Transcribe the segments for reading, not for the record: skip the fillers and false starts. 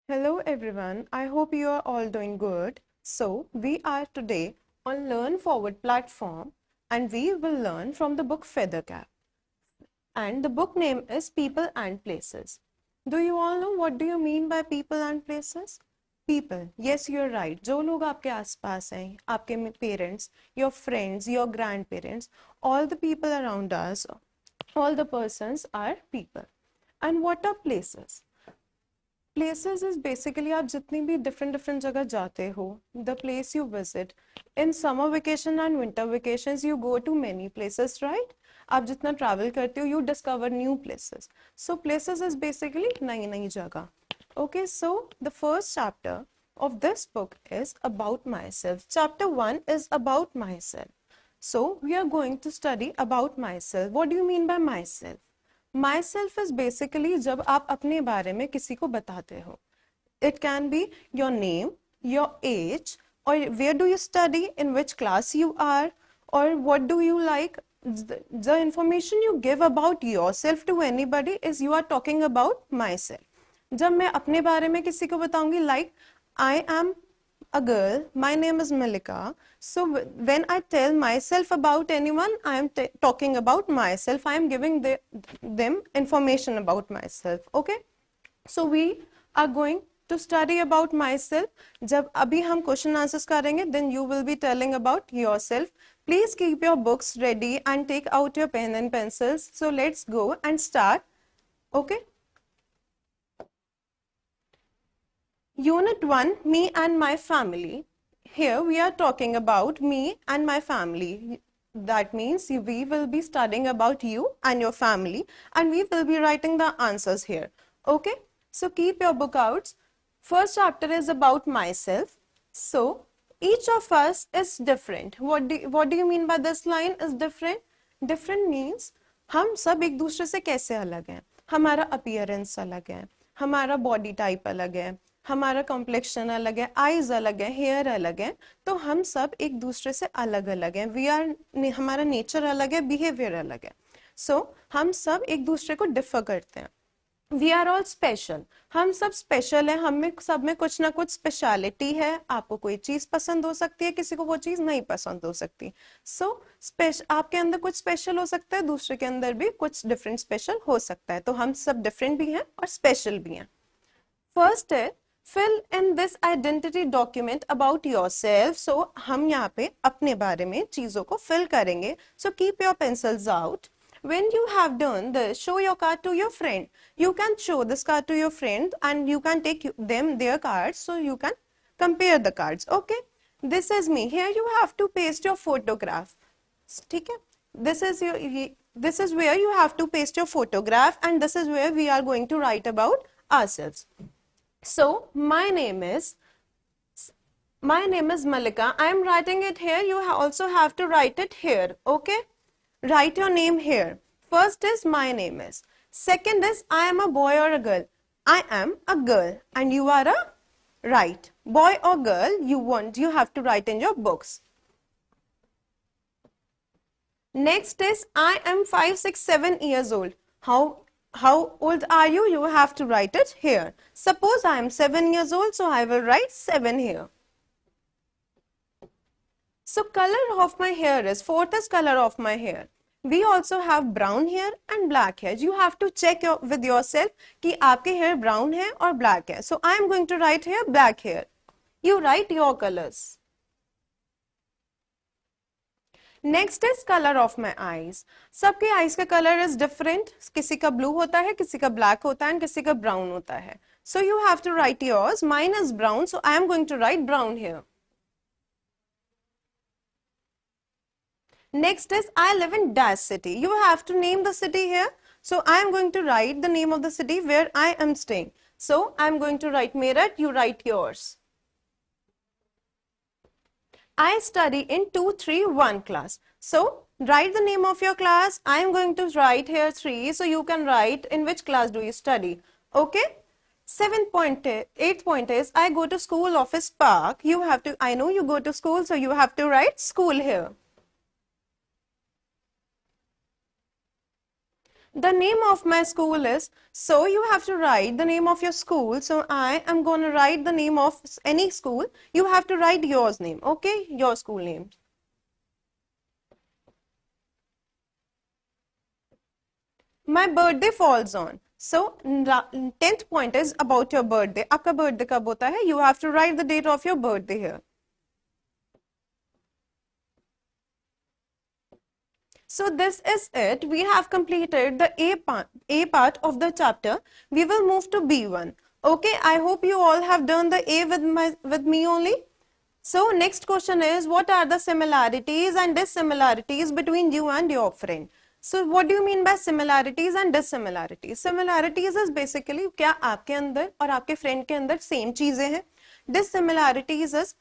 Hello everyone, I hope you are all doing good. So, we are today on Learn Forward platform and we will learn from the book Feathercap. And the book name is People and Places. Do you all know what do you mean by people and places? People, yes, you're right. जो लोग आपके आसपास हैं, आपके parents, your friends, your grandparents, all the people around us, all the persons are people. And what are places? Places is basically आप जितनी भी different जगह जाते हो, the place you visit. In summer vacation and winter vacations, you go to many places, right? आप जितना travel करते हो, you discover new places. So places is basically नई जगह. Okay, so the first chapter of this book is about myself. Chapter 1 is about myself. So we are going to study about myself. What do you mean by myself? Myself is basically जब आप अपने बारे में किसी को बताते हो. It can be your name, your age, और where do you study, in which class you are, और what do you like. The information you give about yourself to anybody is you are talking about myself. जब मैं अपने बारे में किसी को बताऊंगी, like I am a girl, my name is Malika. So when I tell myself about anyone, I am talking about myself. I am giving them information about myself. Okay, so we are going to study about myself. जब अभी हम question answers करेंगे, then you will be telling about yourself. Please keep your books ready and take out your pen and pencils. So let's go and start. Okay. Unit 1, me and my family. Here we are talking about me and my family. That means we will be studying about you and your family and we will be writing the answers here. Okay, so keep your book out. First chapter is about myself. So each of us is different. What do you mean by this line is different? Different means हम सब एक दूसरे से कैसे अलग हैं. हमारा appearance अलग है, हमारा body type अलग है, हमारा कॉम्प्लेक्शन अलग है, आईज अलग है, हेयर अलग है. तो हम सब एक दूसरे से अलग अलग हैं. वी आर, हमारा नेचर अलग है, बिहेवियर अलग है. सो हम सब एक दूसरे को डिफर करते हैं. We are all special. हम सब स्पेशल है, हम में सब में कुछ ना कुछ स्पेशलिटी है. आपको कोई चीज पसंद हो सकती है, किसी को वो चीज नहीं पसंद हो सकती. सो आपके अंदर कुछ स्पेशल हो सकता है, दूसरे के अंदर भी कुछ डिफरेंट स्पेशल हो सकता है. तो हम सब डिफरेंट भी हैं और स्पेशल भी हैं. फर्स्ट है fill in this identity document about yourself. So हम यहाँ पे अपने बारे में चीजों को fill करेंगे. So keep your pencils out. When you have done this, show your card to your friend. You can show this card to your friend and you can take them their cards so you can compare the cards. Okay, this is me. Here you have to paste your photograph. ठीक है, this is where you have to paste your photograph and this is where we are going to write about ourselves. So my name is Malika. I am writing it here. You also have to write it here. Okay, write your name here. First is my name is. Second is I am a boy or a girl. I am a girl and you are a, right, boy or girl. You have to write in your books. Next is I am 5, 6, 7 years old. How old are you? You have to write it here. Suppose I am 7 years old, so I will write 7 here. So color of my hair is, fourth is color of my hair. We also have brown hair and black hair. You have to check with yourself कि आपके hair brown है और black है. So I am going to write here black hair. You write your colors. Next is colour of my eyes. सबके eyes का colour is different. किसी का blue होता है, किसी का ब्लैक होता है एंड किसी का ब्राउन होता है. So you have to write yours. Mine is brown, so I am going to write brown here. Next is I live in dash city. You have to name the city here. So I am going to write the name of the city where I am staying. So I am going to write Meerut. You write yours. I study in 231 class. So write the name of your class. I am going to write here 3. So you can write in which class do you study. Okay. 8th point is I go to school, office, park. You have to, I know you go to school, so you have to write school here. The name of my school is, so you have to write the name of your school. So I am going to write the name of any school. You have to write yours name, okay? Your school name. My birthday falls on. So 10th point is about your birthday. आपका birthday कब होता है? You have to write the date of your birthday here. So this is it. We have completed the A part of the chapter. We will move to B1. Okay, I hope you all have done the A with me only. So next question is, what are the similarities and dissimilarities between you and your friend? So what do you mean by similarities and dissimilarities? Similarities is basically क्या आपके अंदर और आपके friend के अंदर same चीजें हैं. Dissimilarities is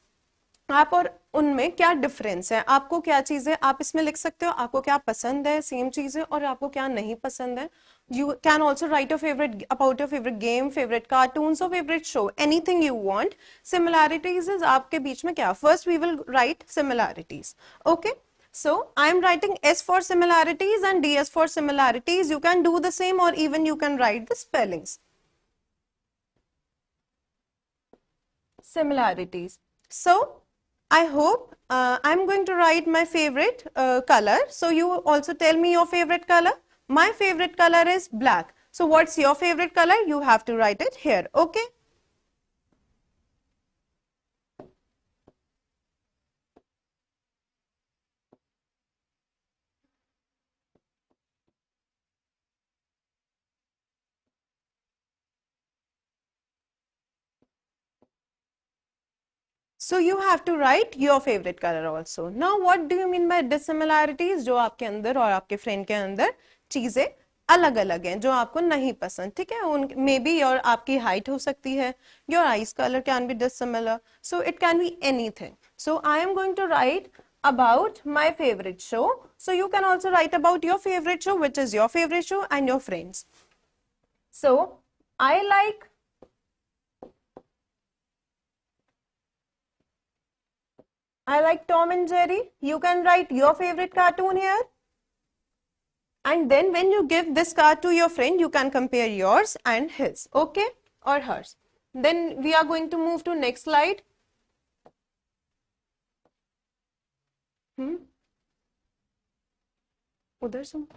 आप और उनमें क्या डिफरेंस है, आपको क्या चीजें आप इसमें लिख सकते हो, आपको क्या पसंद है सेम चीजें और आपको क्या नहीं पसंद है. You can also write your favourite about your favourite game, favourite cartoons और favourite show, anything you want. Similarities is आपके बीच में क्या. First we will write similarities. Okay, so I am writing S for similarities and DS for similarities. You can do the same or even you can write the spellings. Similarities. So I hope I'm going to write my favorite color. So you also tell me your favorite color. My favorite color is black. So what's your favorite color? You have to write it here. Okay. So you have to write your favorite color also. Now what do you mean by dissimilarities? जो आपके अंदर और आपके friend के अंदर चीजें अलग अलग हैं, जो आपको नहीं पसंद. ठीक है, उन मे बी और आपकी हाइट हो सकती है, your eyes color can be dissimilar, so it can be anything. So I am going to write about my favorite show. So you can also write about your favorite show, which is your favorite show and your friends. So I like Tom and Jerry. You can write your favorite cartoon here. And then when you give this card to your friend, you can compare yours and his, okay, or hers. Then we are going to move to next slide. उधर सुन.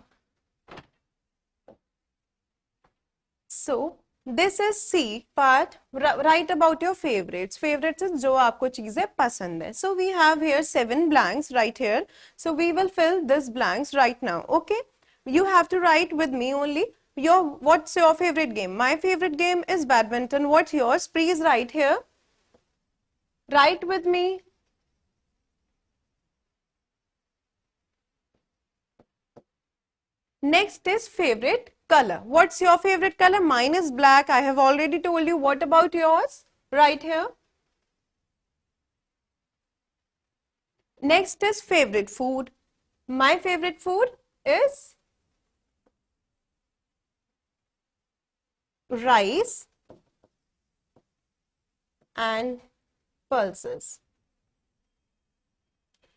So this is C part. Write about your favorites. Favorites is जो आपको चीजें पसंद है. So we have here 7 blanks right here. So we will fill this blanks right now. Okay. You have to write with me only. What's your favorite game? My favorite game is badminton. What's yours? Please write here. Write with me. Next is favorite color. What's your favorite color? Mine is black. I have already told you. What about yours? Right here. Next is favorite food. My favorite food is rice and pulses.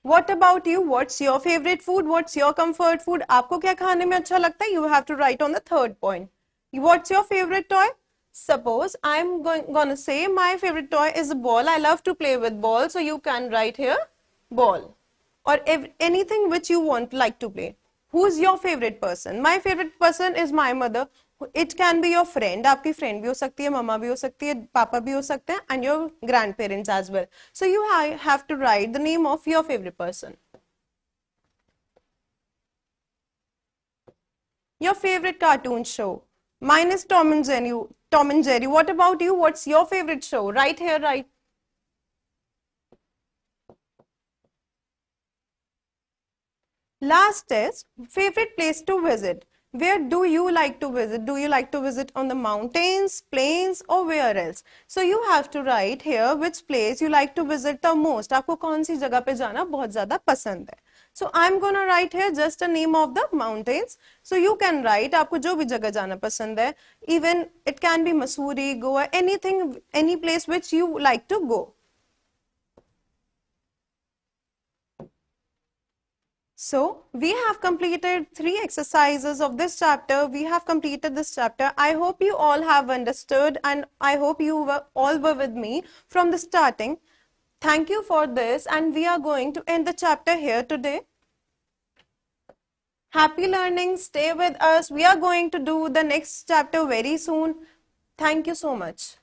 What about you? What's your favorite food? What's your comfort food? आपको क्या खाने में अच्छा लगता है? You have to write on the third point. What's your favorite toy? Suppose I'm gonna say my favorite toy is a ball. I love to play with ball. So you can write here ball or anything which you like to play. Who's your favorite person? My favorite person is my mother. It can be your friend. आपकी friend भी हो सकती है, मम्मा भी हो सकती है, पापा भी हो सकते हैं, and your grandparents as well. So you have to write the name of your favorite person. Your favorite cartoon show. Mine is Tom and Jerry. Tom and Jerry. What about you? What's your favorite show? Right here, right. Last is favorite place to visit. Where do you like to visit? Do you like to visit on the mountains, plains or where else? So you have to write here which place you like to visit the most. आपको कौन सी जगह पे जाना बहुत ज़्यादा पसंद है. So I'm gonna write here just a name of the mountains. So you can write आपको जो भी जगह जाना पसंद है. Even it can be Missouri, Goa, anything, any place which you like to go. So, we have completed 3 exercises of this chapter. We have completed this chapter. I hope you all have understood and I hope you all were with me from the starting. Thank you for this and we are going to end the chapter here today. Happy learning. Stay with us. We are going to do the next chapter very soon. Thank you so much.